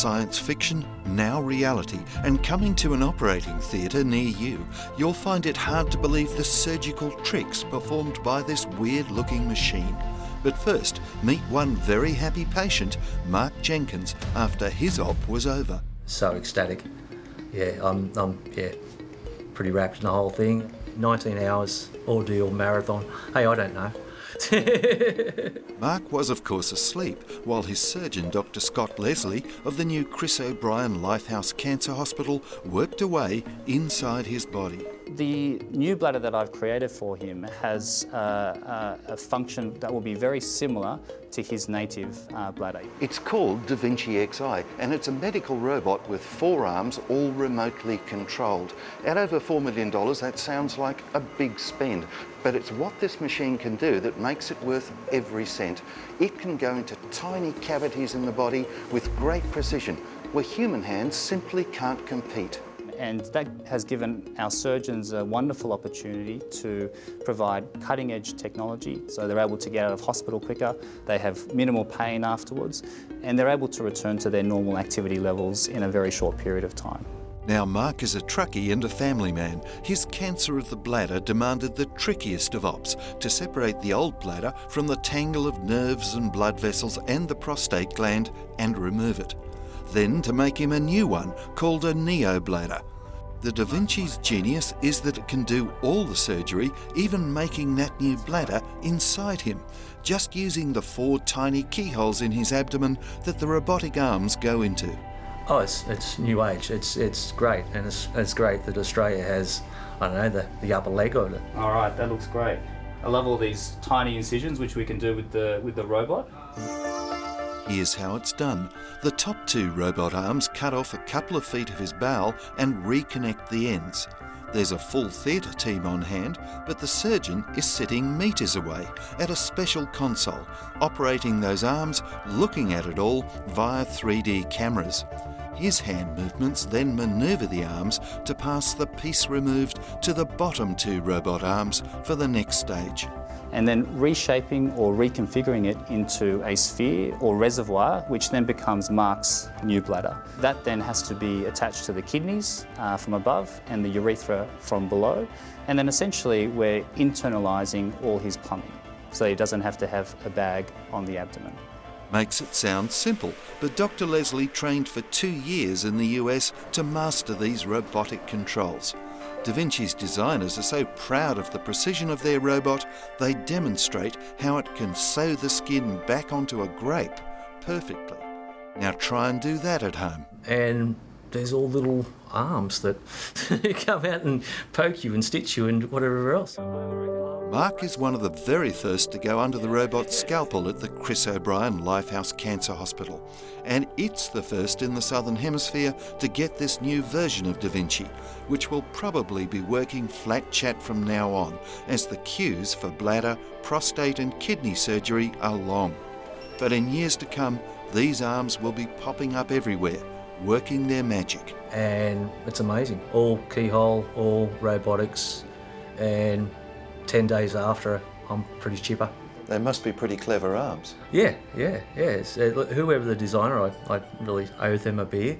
science fiction, now reality, and coming to an operating theatre near you, you'll find it hard to believe the surgical tricks performed by this weird-looking machine. But first, meet one very happy patient, Mark Jenkins, after his op was over. So ecstatic. Yeah, I'm pretty wrapped in the whole thing. 19 hours ordeal marathon. Hey, I don't know. Mark was of course asleep while his surgeon, Dr. Scott Leslie of the new Chris O'Brien Lifehouse Cancer Hospital, worked away inside his body. The new bladder that I've created for him has a function that will be very similar to his native bladder. It's called Da Vinci Xi, and it's a medical robot with 4 arms, all remotely controlled. At over $4 million, that sounds like a big spend, but it's what this machine can do that makes it worth every cent. It can go into tiny cavities in the body with great precision, where human hands simply can't compete. And that has given our surgeons a wonderful opportunity to provide cutting-edge technology, so they're able to get out of hospital quicker, they have minimal pain afterwards, and they're able to return to their normal activity levels in a very short period of time. Now, Mark is a truckie and a family man. His cancer of the bladder demanded the trickiest of ops to separate the old bladder from the tangle of nerves and blood vessels and the prostate gland and remove it. Then to make him a new one called a neo-bladder. The Da Vinci's genius is that it can do all the surgery, even making that new bladder inside him, just using the 4 tiny keyholes in his abdomen that the robotic arms go into. Oh, it's new age. It's great, and it's great that Australia has, I don't know, the upper leg on it. All right, that looks great. I love all these tiny incisions which we can do with the robot. Here's how it's done. The top 2 robot arms cut off a couple of feet of his bowel and reconnect the ends. There's a full theatre team on hand, but the surgeon is sitting metres away at a special console, operating those arms, looking at it all via 3D cameras. His hand movements then manoeuvre the arms to pass the piece removed to the bottom 2 robot arms for the next stage. And then reshaping or reconfiguring it into a sphere or reservoir, which then becomes Mark's new bladder. That then has to be attached to the kidneys from above and the urethra from below. And then essentially we're internalising all his plumbing, so he doesn't have to have a bag on the abdomen. Makes it sound simple, but Dr. Leslie trained for 2 years in the US to master these robotic controls. Da Vinci's designers are so proud of the precision of their robot, they demonstrate how it can sew the skin back onto a grape perfectly. Now try and do that at home. And there's all little arms that come out and poke you and stitch you and whatever else. Mark is one of the very first to go under the robot's scalpel at the Chris O'Brien Lifehouse Cancer Hospital. And it's the first in the Southern Hemisphere to get this new version of Da Vinci, which will probably be working flat chat from now on, as the queues for bladder, prostate and kidney surgery are long. But in years to come, these arms will be popping up everywhere, working their magic. And it's amazing. All keyhole, all robotics, and 10 days after, I'm pretty chipper. They must be pretty clever arms. Yeah. Whoever the designer, I really owe them a beer.